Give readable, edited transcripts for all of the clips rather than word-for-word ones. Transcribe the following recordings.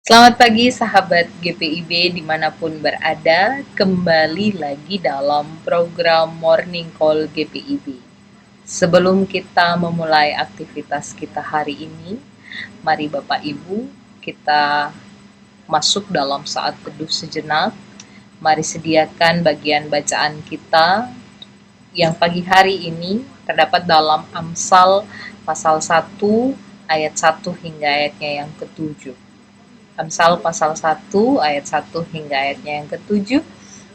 Selamat pagi sahabat GPIB dimanapun berada, kembali lagi dalam program Morning Call GPIB. Sebelum kita memulai aktivitas kita hari ini, mari Bapak Ibu kita masuk dalam saat teduh sejenak. Mari sediakan bagian bacaan kita yang pagi hari ini terdapat dalam Amsal pasal 1 ayat 1 hingga ayatnya yang ke-7. Amsal pasal 1 ayat 1 hingga ayatnya yang ke-7.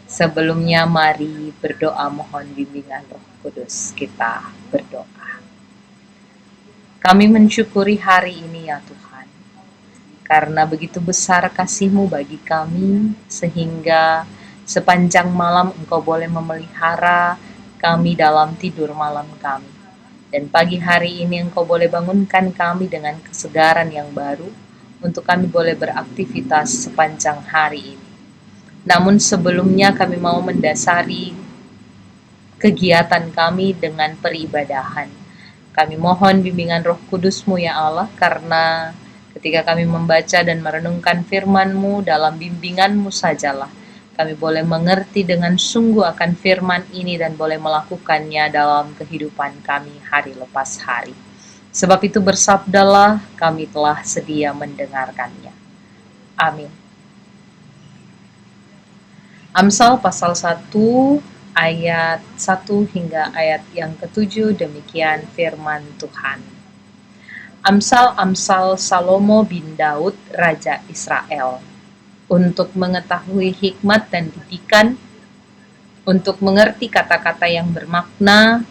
Sebelumnya mari berdoa mohon bimbingan Roh Kudus. Kita berdoa. Kami mensyukuri hari ini ya Tuhan, karena begitu besar kasih-Mu bagi kami, sehingga sepanjang malam Engkau boleh memelihara kami dalam tidur malam kami. Dan pagi hari ini Engkau boleh bangunkan kami dengan kesegaran yang baru, untuk kami boleh beraktivitas sepanjang hari ini. Namun sebelumnya kami mau mendasari kegiatan kami dengan peribadahan. Kami mohon bimbingan Roh Kudus-Mu ya Allah, karena ketika kami membaca dan merenungkan firman-Mu dalam bimbingan-Mu sajalah kami boleh mengerti dengan sungguh akan firman ini dan boleh melakukannya dalam kehidupan kami hari lepas hari. Sebab itu bersabdalah, kami telah sedia mendengarkannya. Amin. Amsal pasal 1 ayat 1 hingga ayat yang ke-7, demikian firman Tuhan. Amsal-amsal Salomo bin Daud, Raja Israel, untuk mengetahui hikmat dan didikan, untuk mengerti kata-kata yang bermakna,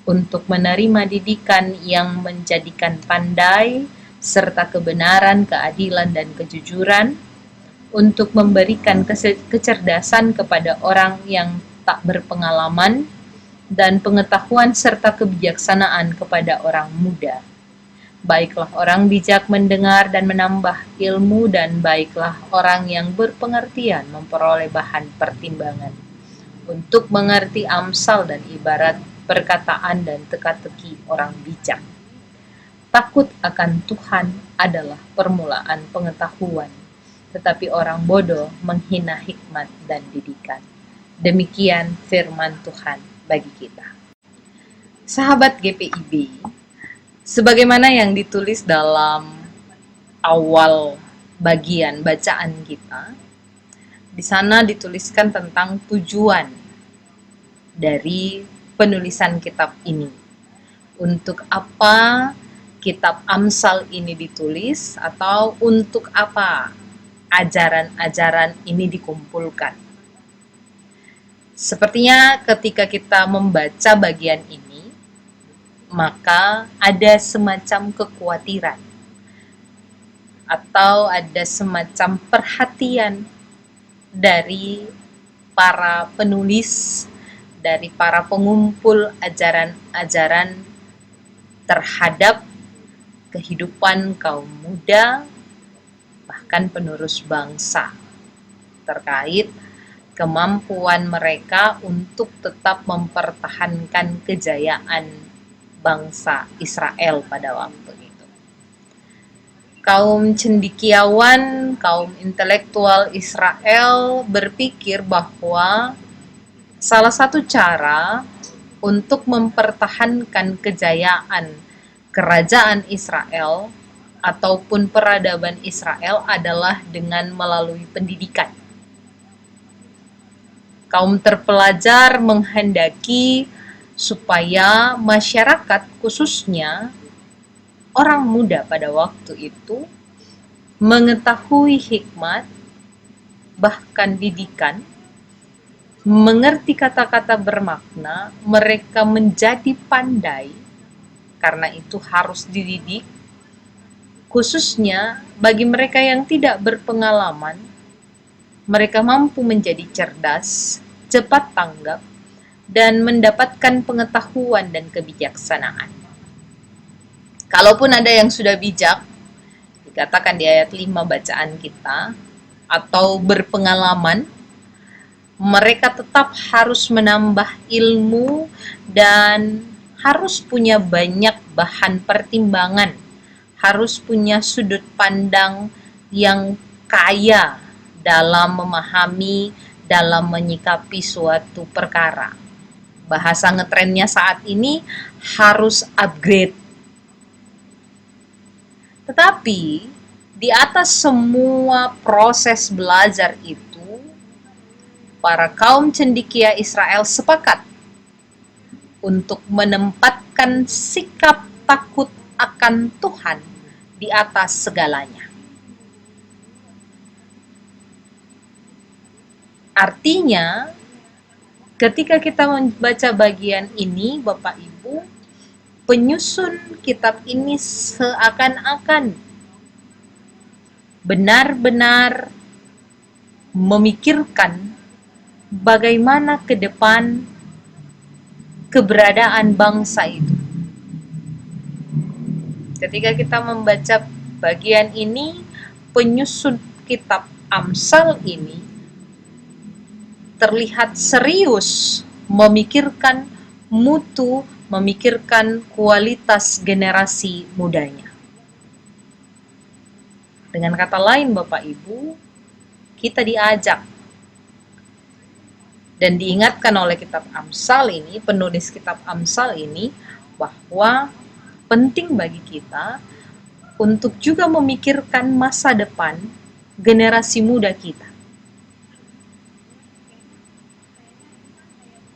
untuk menerima didikan yang menjadikan pandai, serta kebenaran, keadilan, dan kejujuran, untuk memberikan kecerdasan kepada orang yang tak berpengalaman, dan pengetahuan serta kebijaksanaan kepada orang muda. Baiklah orang bijak mendengar dan menambah ilmu, dan baiklah orang yang berpengertian memperoleh bahan pertimbangan, untuk mengerti amsal dan ibarat, perkataan dan teka-teki orang bijak. Takut akan Tuhan adalah permulaan pengetahuan, tetapi orang bodoh menghina hikmat dan didikan. Demikian firman Tuhan bagi kita. Sahabat GPIB, sebagaimana yang ditulis dalam awal bagian bacaan kita, di sana dituliskan tentang tujuan dari penulisan kitab ini. Untuk apa kitab Amsal ini ditulis, atau untuk apa ajaran-ajaran ini dikumpulkan. Sepertinya ketika kita membaca bagian ini, maka ada semacam kekhawatiran atau ada semacam perhatian dari para penulis, dari para pengumpul ajaran-ajaran terhadap kehidupan kaum muda, bahkan penerus bangsa, terkait kemampuan mereka untuk tetap mempertahankan kejayaan bangsa Israel pada waktu itu. Kaum cendekiawan, kaum intelektual Israel berpikir bahwa salah satu cara untuk mempertahankan kejayaan kerajaan Israel ataupun peradaban Israel adalah dengan melalui pendidikan. Kaum terpelajar menghendaki supaya masyarakat, khususnya orang muda pada waktu itu, mengetahui hikmat, bahkan didikan, mengerti kata-kata bermakna, mereka menjadi pandai, karena itu harus dididik. Khususnya bagi mereka yang tidak berpengalaman, mereka mampu menjadi cerdas, cepat tanggap, dan mendapatkan pengetahuan dan kebijaksanaan. Kalaupun ada yang sudah bijak, dikatakan di ayat 5 bacaan kita, atau berpengalaman, mereka tetap harus menambah ilmu dan harus punya banyak bahan pertimbangan, harus punya sudut pandang yang kaya dalam memahami, dalam menyikapi suatu perkara. Bahasa ngetrennya saat ini harus upgrade. Tetapi di atas semua proses belajar itu, para kaum cendekia Israel sepakat untuk menempatkan sikap takut akan Tuhan di atas segalanya. Artinya, ketika kita membaca bagian ini, Bapak Ibu, penyusun kitab ini seakan-akan benar-benar memikirkan bagaimana ke depan keberadaan bangsa itu. Ketika kita membaca bagian ini, penyusun kitab Amsal ini terlihat serius memikirkan mutu, memikirkan kualitas generasi mudanya. Dengan kata lain, Bapak Ibu, kita diajak dan diingatkan oleh kitab Amsal ini, penulis kitab Amsal ini, bahwa penting bagi kita untuk juga memikirkan masa depan generasi muda kita.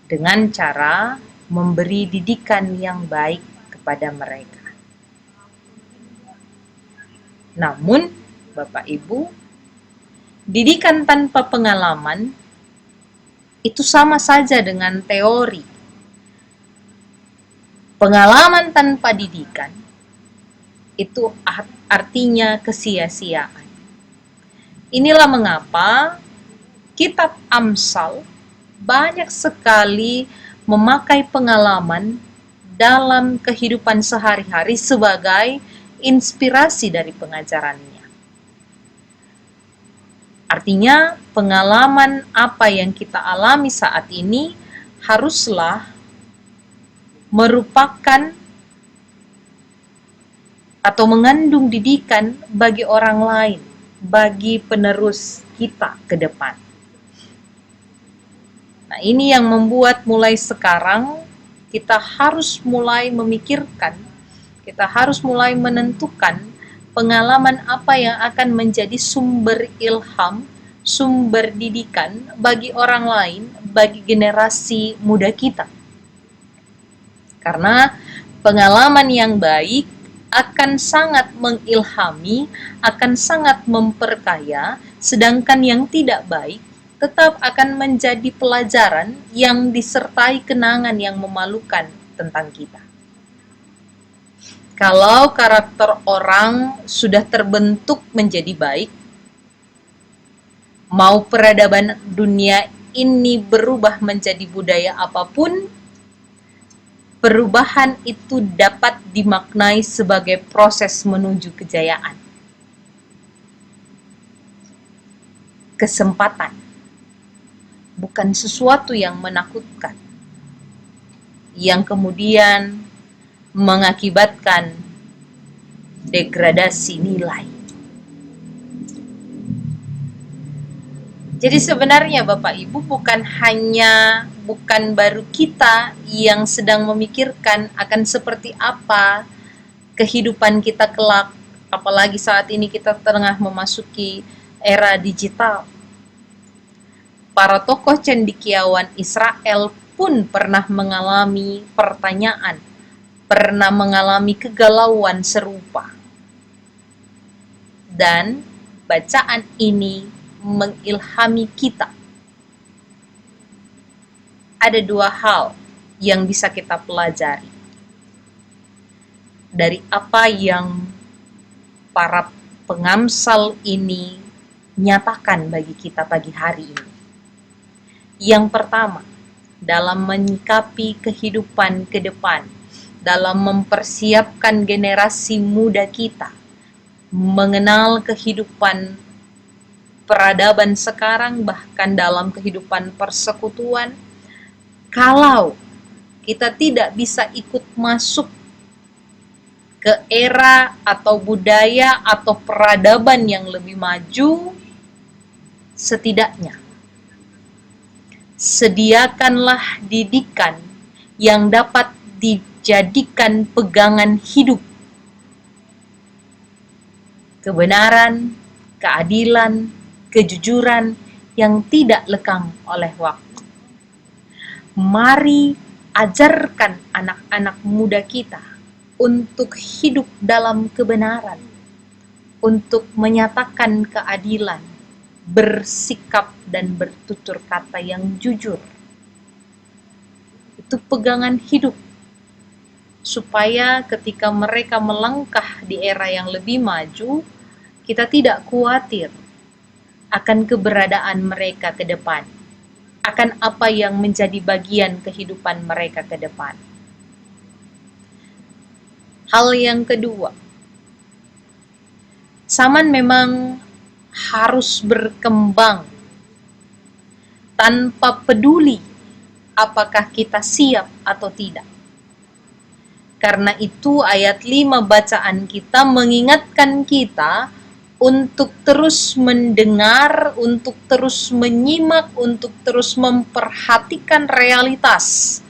Dengan cara memberi didikan yang baik kepada mereka. Namun, Bapak Ibu, didikan tanpa pengalaman itu sama saja dengan teori. Pengalaman tanpa didikan itu artinya kesia-siaan. Inilah mengapa kitab Amsal banyak sekali memakai pengalaman dalam kehidupan sehari-hari sebagai inspirasi dari pengajarannya. Artinya, pengalaman apa yang kita alami saat ini haruslah merupakan atau mengandung didikan bagi orang lain, bagi penerus kita ke depan. Nah, ini yang membuat mulai sekarang kita harus mulai memikirkan, kita harus mulai menentukan pengalaman apa yang akan menjadi sumber ilham, sumber didikan bagi orang lain, bagi generasi muda kita. Karena pengalaman yang baik akan sangat mengilhami, akan sangat memperkaya, sedangkan yang tidak baik tetap akan menjadi pelajaran yang disertai kenangan yang memalukan tentang kita. Kalau karakter orang sudah terbentuk menjadi baik, mau peradaban dunia ini berubah menjadi budaya apapun, perubahan itu dapat dimaknai sebagai proses menuju kejayaan. Kesempatan, bukan sesuatu yang menakutkan, yang kemudian mengakibatkan degradasi nilai. Jadi sebenarnya Bapak Ibu bukan baru kita yang sedang memikirkan akan seperti apa kehidupan kita kelak, apalagi saat ini kita tengah memasuki era digital. Para tokoh cendekiawan Israel pun pernah mengalami pertanyaan, pernah mengalami kegalauan serupa. Dan bacaan ini mengilhami kita. Ada dua hal yang bisa kita pelajari dari apa yang para pengamsal ini nyatakan bagi kita pagi hari ini. Yang pertama, dalam menyikapi kehidupan ke depan, dalam mempersiapkan generasi muda kita, mengenal kehidupan peradaban sekarang, bahkan dalam kehidupan persekutuan, kalau kita tidak bisa ikut masuk ke era atau budaya atau peradaban yang lebih maju, Setidaknya, sediakanlah didikan yang dapat dijadikan pegangan hidup. Kebenaran, keadilan, kejujuran yang tidak lekang oleh waktu. Mari ajarkan anak-anak muda kita untuk hidup dalam kebenaran, untuk menyatakan keadilan, bersikap dan bertutur kata yang jujur. Itu pegangan hidup, supaya ketika mereka melangkah di era yang lebih maju, kita tidak khawatir akan keberadaan mereka ke depan, akan apa yang menjadi bagian kehidupan mereka ke depan. Hal yang kedua, zaman memang harus berkembang tanpa peduli apakah kita siap atau tidak. Karena itu ayat 5 bacaan kita mengingatkan kita untuk terus mendengar, untuk terus menyimak, untuk terus memperhatikan realitas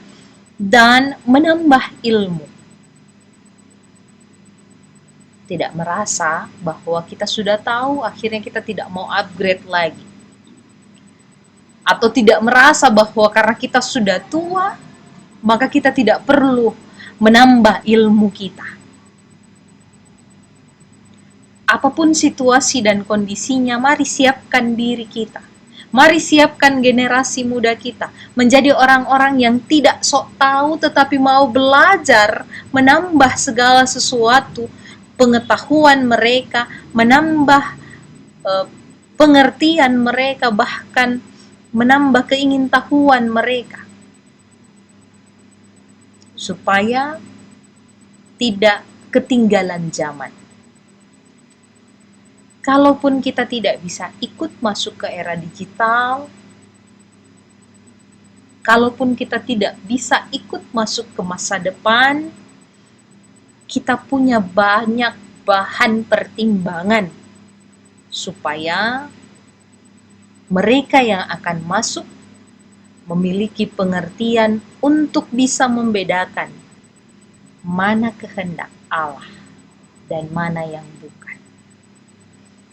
dan menambah ilmu. Tidak merasa bahwa kita sudah tahu, akhirnya kita tidak mau upgrade lagi. Atau tidak merasa bahwa karena kita sudah tua, maka kita tidak perlu menambah ilmu kita. Apapun situasi dan kondisinya, mari siapkan diri kita. Mari siapkan generasi muda kita menjadi orang-orang yang tidak sok tahu tetapi mau belajar, menambah segala sesuatu, pengetahuan mereka, menambah pengertian mereka, bahkan menambah keingintahuan mereka. Supaya tidak ketinggalan zaman. Kalaupun kita tidak bisa ikut masuk ke era digital, kalaupun kita tidak bisa ikut masuk ke masa depan, kita punya banyak bahan pertimbangan supaya mereka yang akan masuk memiliki pengertian untuk bisa membedakan mana kehendak Allah dan mana yang bukan.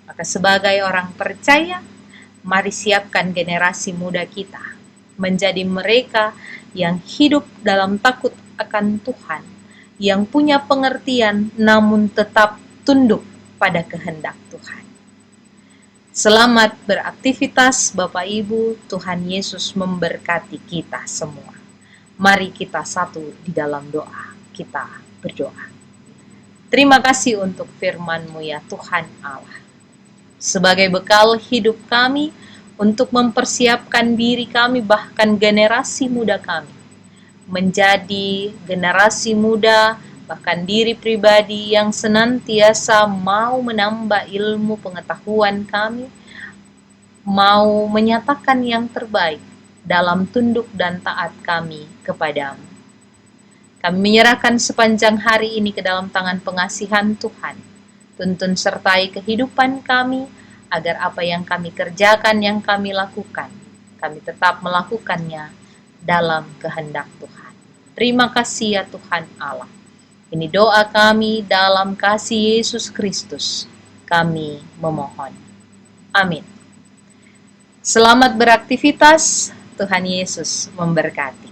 Maka sebagai orang percaya, mari siapkan generasi muda kita menjadi mereka yang hidup dalam takut akan Tuhan, yang punya pengertian namun tetap tunduk pada kehendak Tuhan. Selamat beraktivitas Bapak Ibu, Tuhan Yesus memberkati kita semua. Mari kita satu di dalam doa, kita berdoa. Terima kasih untuk firman-Mu ya Tuhan Allah. Sebagai bekal hidup kami, untuk mempersiapkan diri kami, bahkan generasi muda kami, menjadi generasi muda, bahkan diri pribadi yang senantiasa mau menambah ilmu pengetahuan kami, mau menyatakan yang terbaik dalam tunduk dan taat kami kepadamu. Kami menyerahkan sepanjang hari ini ke dalam tangan pengasihan Tuhan. Tuntun sertai kehidupan kami, agar apa yang kami kerjakan, yang kami lakukan, kami tetap melakukannya dalam kehendak Tuhan. Terima kasih ya Tuhan Allah. Ini doa kami dalam kasih Yesus Kristus. Kami memohon. Amin. Selamat beraktivitas. Tuhan Yesus memberkati.